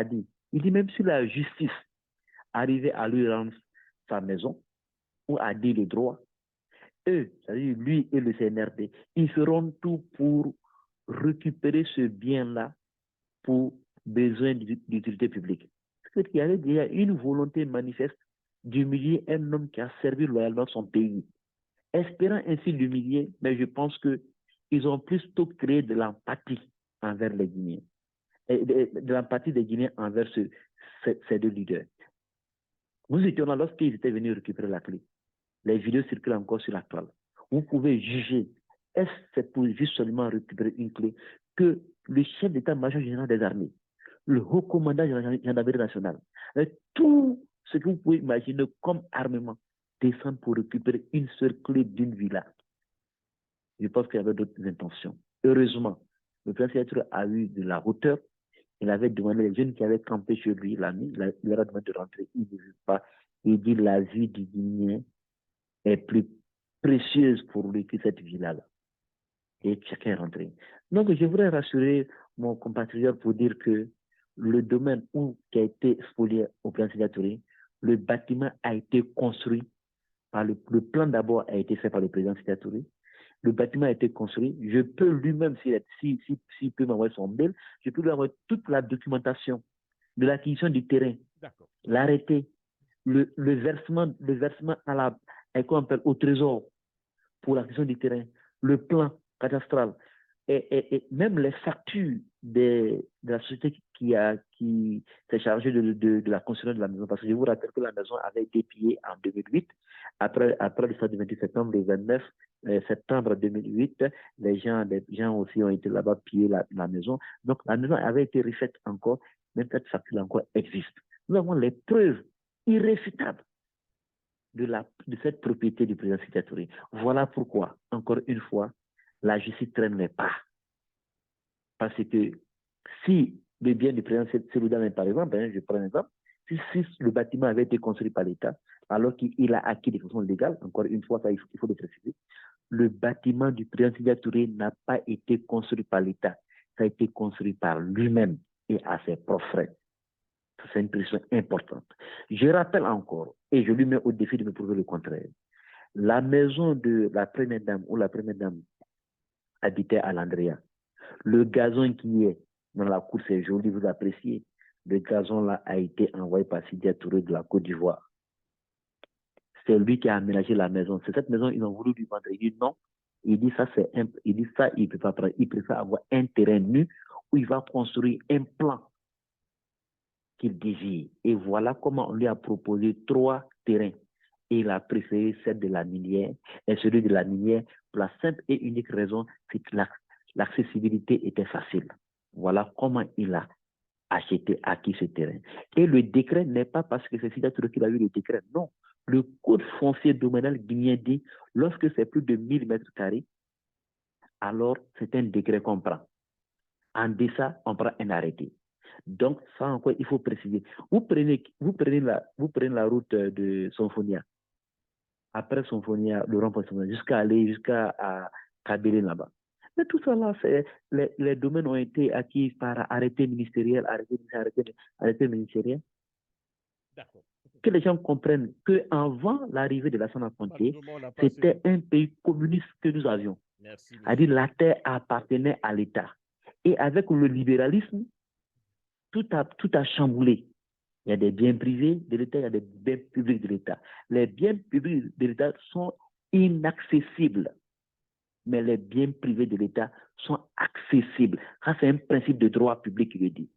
Il dit, même si la justice arriver à lui rendre sa maison ou à dire le droit, eux, c'est-à-dire lui et le CNRD, ils feront tout pour récupérer ce bien-là pour besoin d'utilité publique. Parce qu'il y avait déjà une volonté manifeste d'humilier un homme qui a servi loyalement son pays, espérant ainsi l'humilier, mais je pense qu'ils ont plutôt créé de l'empathie envers les Guinéens, et de l'empathie des Guinéens envers ces deux leaders. Nous étions là lorsqu'ils étaient venus récupérer la clé. Les vidéos circulent encore sur la toile. Vous pouvez juger, est-ce que c'est pour juste seulement récupérer une clé que le chef d'état-major général des armées, le haut commandant de la gendarmerie nationale, tout ce que vous pouvez imaginer comme armement, descendent pour récupérer une seule clé d'une villa. Je pense qu'il y avait d'autres intentions. Heureusement, le président a eu de la hauteur. Il avait demandé les jeunes qui avaient campé chez lui la nuit, il leur a demandé de rentrer. Il ne veut pas. Il dit la vie du Guinéen est plus précieuse pour lui que cette villa-là. Et chacun est rentré. Donc, je voudrais rassurer mon compatriote pour dire que le domaine qui a été spolié au président Touré, le bâtiment a été construit par le plan d'abord a été fait par le président Touré. Le bâtiment a été construit. Je peux lui-même, s'il peut m'envoyer son mail, je peux lui envoyer toute la documentation de l'acquisition du terrain, l'arrêté, le versement au trésor pour l'acquisition du terrain, le plan cadastral et même les factures de la société qui s'est chargée de la construction de la maison. Parce que je vous rappelle que la maison avait été pillée en 2008. Après l'histoire du 28 septembre, le 29 septembre 2008, les gens aussi ont été là-bas piller la maison. Donc la maison avait été refaite encore, même cette facture encore existe. Nous avons les preuves irréfutables de cette propriété du président Sékou Touré. Voilà pourquoi, encore une fois, la justice traîne les pas. Parce que si le bien du président Sékou Touré, par exemple, je prends un exemple, si le bâtiment avait été construit par l'État, alors qu'il a acquis de façon légale, encore une fois, ça, il faut le préciser, le bâtiment du président Sékou Touré n'a pas été construit par l'État, ça a été construit par lui-même et à ses propres frais. C'est une précision importante. Je rappelle encore, et je lui mets au défi de me prouver le contraire, la maison de la première dame ou la première dame habitait à l'Andrea. Le gazon qui est dans la cour, c'est joli, vous appréciez. Le gazon là a été envoyé par Sidya Touré de la Côte d'Ivoire. C'est lui qui a aménagé la maison. C'est cette maison, ils ont voulu lui vendre. Il dit non. Il dit ça, il ne peut pas prendre. Il préfère avoir un terrain nu où il va construire un plan qu'il désire. Et voilà comment on lui a proposé 3 terrains. Et il a préféré celle de la minière et celui de la minière pour la simple et unique raison, c'est que l'accessibilité était facile. Voilà comment il a acquis ce terrain. Et le décret n'est pas parce que c'est Sidya Touré qui a eu le décret. Non. Le code foncier domanial guinéen dit lorsque c'est plus de 1000 mètres carrés, alors c'est un décret qu'on prend. En deçà, on prend un arrêté. Donc, ça encore, il faut préciser. Vous prenez la route de Sonfonia. Après Sonfonia, le rond-point Sonfonia, jusqu'à Kabylie là-bas. Mais tout ça là, les domaines ont été acquis par arrêté ministériel, arrêté ministériel. D'accord. Que les gens comprennent qu'avant l'arrivée de la Sana-Conté, c'était un pays communiste que nous avions. C'est-à-dire la terre appartenait à l'État. Et avec le libéralisme, tout a chamboulé. Il y a des biens privés de l'État, il y a des biens publics de l'État. Les biens publics de l'État sont inaccessibles, mais les biens privés de l'État sont accessibles. Ça, c'est un principe de droit public qui le dit.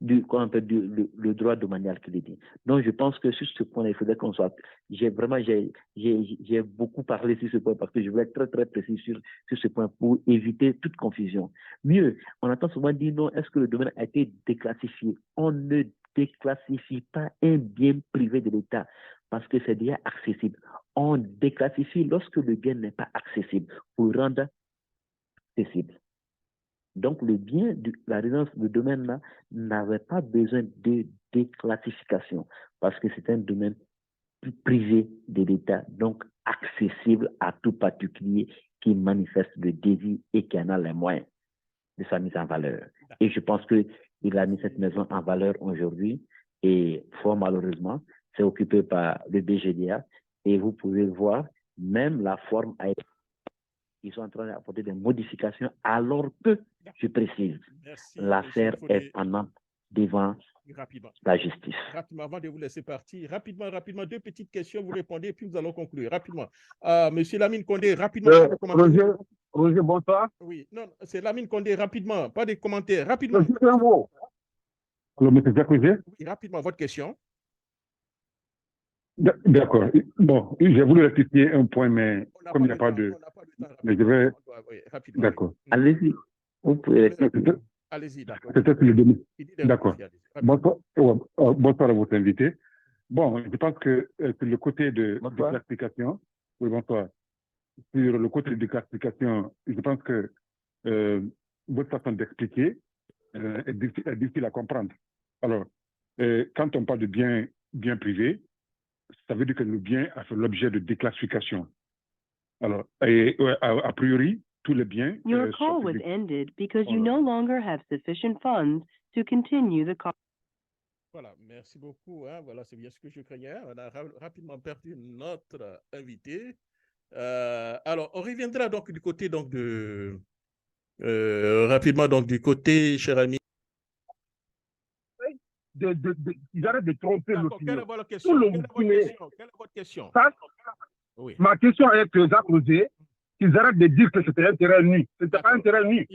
Le droit domanial qui le dit. Donc, je pense que sur ce point, il faudrait qu'on soit... J'ai beaucoup parlé sur ce point parce que je voulais être très, très précis sur ce point pour éviter toute confusion. Mieux, on entend souvent dire non, est-ce que le domaine a été déclassifié? On ne déclassifie pas un bien privé de l'État parce que c'est déjà accessible. On déclassifie lorsque le bien n'est pas accessible pour rendre accessible. Donc, le bien de la résidence, le domaine-là, n'avait pas besoin de déclassification parce que c'est un domaine privé de l'État, donc accessible à tout particulier qui manifeste le désir et qui en a les moyens de sa mise en valeur. Et je pense qu'il a mis cette maison en valeur aujourd'hui et fort malheureusement, c'est occupé par le BGDA et vous pouvez voir, même la forme a été... Ils sont en train d'apporter des modifications alors que, je précise, l'affaire est pendant devant la justice. Rapidement, avant de vous laisser partir, rapidement, deux petites questions, vous répondez, puis nous allons conclure. Rapidement. Monsieur Lamine Condé, rapidement. Roger, bonsoir. Oui, non, c'est Lamine Condé, rapidement, pas de commentaires, rapidement. Alors, monsieur Jacques-Roger? Oui, rapidement, votre question. D'accord. Bon, j'ai voulu rectifier un point, mais comme il n'y a pas de... Mais je vais... D'accord. Allez-y. Vous pouvez... Allez-y, d'accord. Peut-être le demi. D'accord. Bonsoir, bonsoir à votre invité. Bon, je pense que sur le côté de déclassification, oui, bonsoir. Sur le côté de déclassification, je pense que votre façon d'expliquer est difficile à comprendre. Alors, quand on parle de bien privé, ça veut dire que le bien a fait l'objet de déclassification. Alors, a priori, tous les biens... Your call was ended because you no longer have sufficient funds to continue the call. Voilà, merci beaucoup. Hein. Voilà, c'est bien ce que je craignais. On a rapidement perdu notre invité. Alors, on reviendra donc du côté donc de... rapidement donc du côté, cher ami. Ils arrêtent de tromper l'opinion. Quelle est votre question? Quelle est votre question? Oui. Ma question est que Jacques Roger, qu'ils arrêtent de dire que c'était un terrain nu. Ce n'était pas un terrain nu.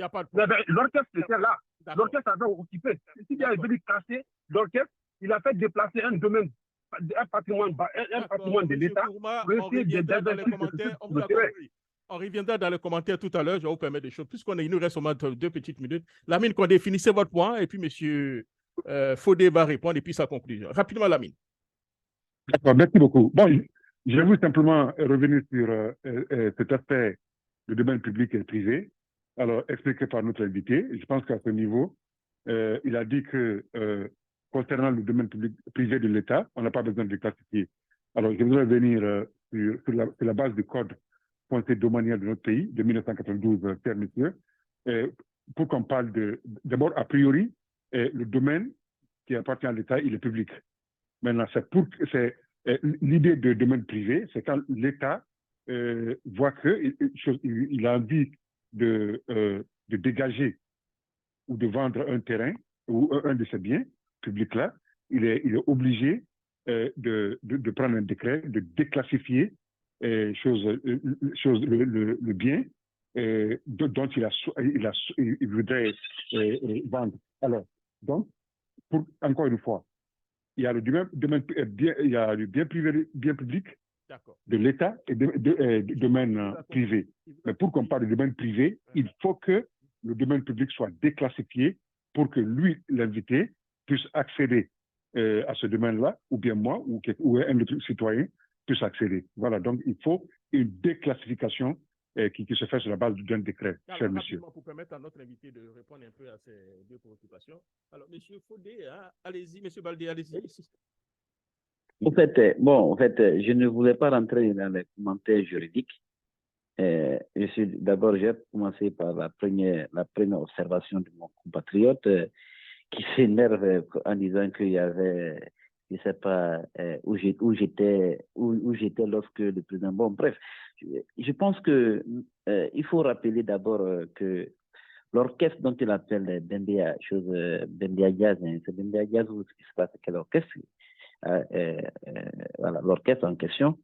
L'orchestre était là. L'orchestre avait occupé. S'il est venu casser l'orchestre, il a fait déplacer un domaine, un patrimoine de l'État pour essayer d'investir. On reviendra dans les commentaires tout à l'heure. Je vais vous permettre des choses. Puisqu'on est, il nous reste seulement 2 petites minutes. Lamine Condé, finissez votre point et puis monsieur Fodé va répondre et puis sa conclusion. Rapidement, Lamine. D'accord, merci beaucoup. Bon, je veux simplement revenir sur cet aspect du domaine public et privé. Alors, expliqué par notre invité. Je pense qu'à ce niveau, il a dit que concernant le domaine privé de l'État, on n'a pas besoin de classifier. Alors, je voudrais revenir sur la base du code foncier domanial de notre pays, de 1992, cher monsieur, pour qu'on parle d'abord, a priori, le domaine qui appartient à l'État, il est public. Maintenant, l'idée de domaine privé, c'est quand l'État voit qu'il a envie de dégager ou de vendre un terrain ou un de ses biens publics-là, il est obligé de prendre un décret, de déclassifier le bien dont il voudrait vendre. Alors, donc, encore une fois, il y a le bien privé, bien public de l'État et du domaine privé. Mais pour qu'on parle de domaine privé, il faut que le domaine public soit déclassifié pour que lui, l'invité, puisse accéder à ce domaine-là, ou bien moi, ou un autre citoyen puisse accéder. Voilà, donc il faut une déclassification qui se fait sur la base d'un décret, cher monsieur. Pour permettre à notre invité de répondre un peu à ces 2 préoccupations. Alors, monsieur Fodé, hein, allez-y, monsieur Baldé, allez-y. En fait, je ne voulais pas rentrer dans les commentaires juridiques. D'abord, j'ai commencé par la première observation de mon compatriote qui s'énerve en disant qu'il y avait, je ne sais pas, où j'étais lorsque le président... Bon, bref, je pense que il faut rappeler d'abord que l'orchestre dont il appelle Bembea Jazz, c'est Bembea Jazz ou ce qui se passe avec l'orchestre, voilà, l'orchestre en question,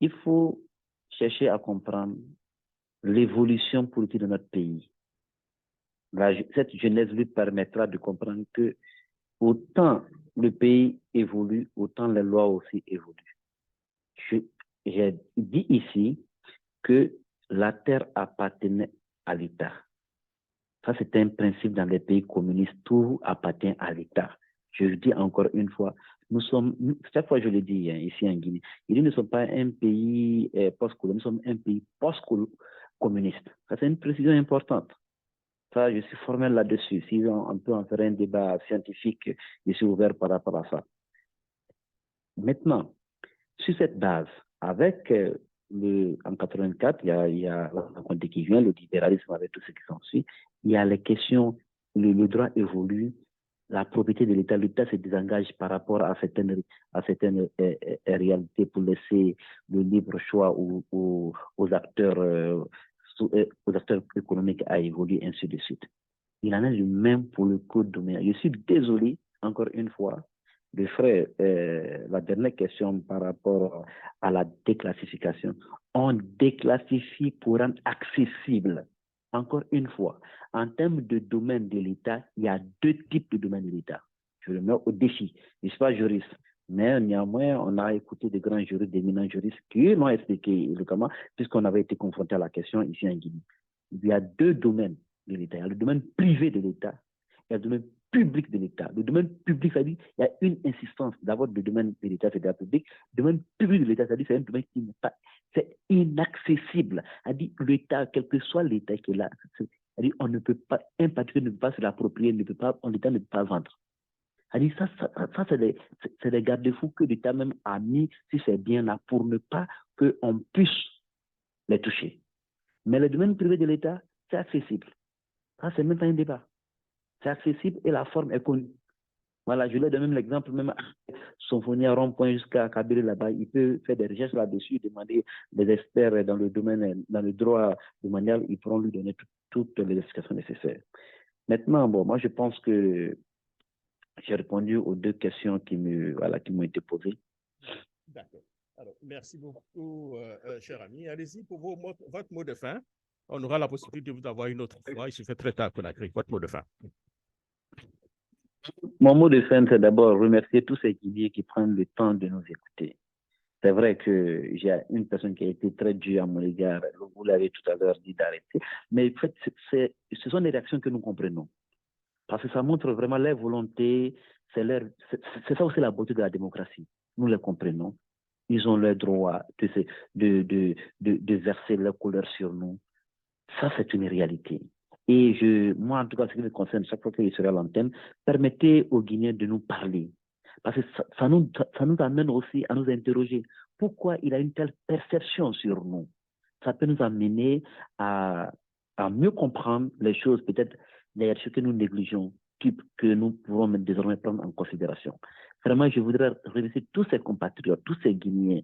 il faut chercher à comprendre l'évolution politique de notre pays. Cette genèse lui permettra de comprendre que autant le pays évolue, autant les lois aussi évoluent. J'ai dit ici que la terre appartenait à l'État. Ça, c'est un principe dans les pays communistes, tout appartient à l'État. Je le dis encore une fois, chaque fois je le dis ici en Guinée, nous ne sommes pas un pays post-colonial, nous sommes un pays post-communiste. Ça, c'est une précision importante. Ça, je suis formel là-dessus. Si on peut en faire un débat scientifique, je suis ouvert par rapport à ça. Maintenant, sur cette base, avec en 84, il y a la Conté qui vient, le libéralisme avec tout ce qui s'ensuit, il y a les questions, le droit évolue, la propriété de l'État. L'État se désengage par rapport à certaines réalités pour laisser le libre choix aux acteurs économiques à évoluer, ainsi de suite. Il en est de même pour le code domanial. Je suis désolé, encore une fois, de faire la dernière question par rapport à la déclassification. On déclassifie pour rendre accessible. Encore une fois, en termes de domaine de l'État, il y a deux types de domaines de l'État. Je le mets au défi. Je ne suis pas juriste, mais néanmoins, on a écouté de grands juristes, d'éminents juristes qui l'ont expliqué comment, puisqu'on avait été confronté à la question ici en Guinée. Il y a deux domaines de l'État. Il y a le domaine privé de l'État et le domaine public de l'État. Le domaine public, c'est-à-dire il y a une insistance d'avoir le domaine de l'État, c'est-à-dire public. Le domaine public de l'État, c'est-à-dire c'est un domaine qui n'est pas, c'est inaccessible. C'est-à-dire l'État, quel que soit l'État qui est là, c'est-à-dire on ne peut pas, un particulier ne peut pas se l'approprier, l'État ne peut pas vendre. C'est-à-dire ça c'est des garde-fous que l'État même a mis si c'est bien là pour ne pas qu'on puisse les toucher. Mais le domaine privé de l'État, c'est accessible. Ça, c'est même pas un débat. C'est accessible et la forme est connue. Voilà, je lui donne même l'exemple, même Symphonie à rond-point jusqu'à Kabylie là-bas, il peut faire des recherches là-dessus, demander des experts dans le domaine, dans le droit domanial, ils pourront lui donner toutes les explications nécessaires. Maintenant, bon, moi je pense que j'ai répondu aux deux questions qui m'ont été posées. D'accord. Alors, merci beaucoup, cher ami. Allez-y pour votre mot de fin. On aura la possibilité de vous avoir une autre fois. Il se fait très tard pour la grille. Votre mot de fin. Mon mot de fin, c'est d'abord remercier tous ces Guinéens qui prennent le temps de nous écouter. C'est vrai que j'ai une personne qui a été très dure à mon égard. Vous l'avez tout à l'heure dit d'arrêter. Mais en fait, ce sont des réactions que nous comprenons. Parce que ça montre vraiment leur volonté. C'est ça aussi la beauté de la démocratie. Nous les comprenons. Ils ont le droit de verser leur couleur sur nous. Ça, c'est une réalité. Et moi, en tout cas, ce qui me concerne, chaque fois que je serai à l'antenne, permettez aux Guinéens de nous parler. Parce que ça nous amène aussi à nous interroger. Pourquoi il a une telle perception sur nous? Ça peut nous amener à mieux comprendre les choses, peut-être les choses que nous négligeons, que nous pouvons désormais prendre en considération. Vraiment, je voudrais remercier tous ces compatriotes, tous ces Guinéens,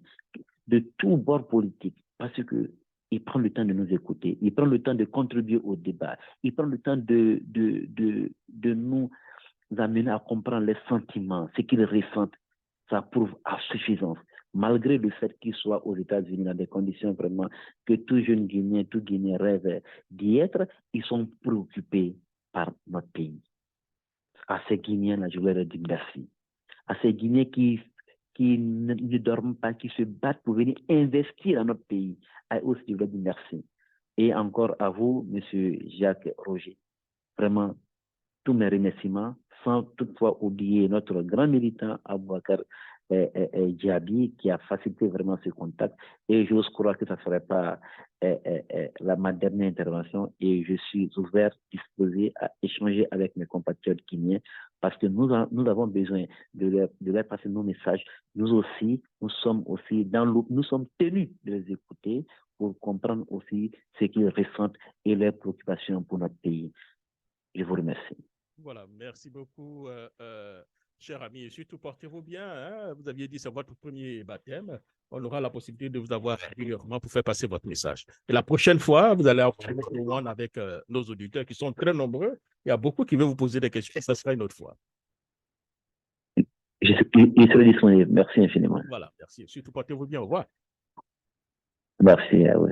de tous bords politiques, parce qu'ils prennent le temps de nous écouter, ils prennent le temps de contribuer au débat, ils prennent le temps de nous amener à comprendre les sentiments, ce qu'ils ressentent. Ça prouve à suffisance, malgré le fait qu'ils soient aux États-Unis dans des conditions vraiment que tout jeune Guinéen, tout Guinéen rêve d'y être, ils sont préoccupés par notre pays. À ces Guinéens-là, je voudrais dire merci. À ces Guinéens qui ne dorment pas, qui se battent pour venir investir dans notre pays. À eux aussi, je voudrais dire merci. Et encore à vous, M. Jacques Roger. Vraiment, tous mes remerciements, sans toutefois oublier notre grand militant, Aboubacar Diaby, qui a facilité vraiment ce contact. Et j'ose croire que ça ne serait pas ma dernière intervention. Et je suis ouvert, disposé à échanger avec mes compatriotes guinéens parce que nous avons besoin de leur passer nos messages. Nous aussi, nous sommes tenus de les écouter pour comprendre aussi ce qu'ils ressentent et leurs préoccupations pour notre pays. Je vous remercie. Voilà, merci beaucoup, cher ami. Et surtout, portez-vous bien. Hein? Vous aviez dit que c'est votre premier baptême. On aura la possibilité de vous avoir régulièrement pour faire passer votre message. Et la prochaine fois, vous allez avoir one avec nos auditeurs qui sont très nombreux. Il y a beaucoup qui veulent vous poser des questions. Ça sera une autre fois. Il serait disponible. Merci infiniment. Voilà, merci. Surtout, portez-vous bien. Au revoir. Merci.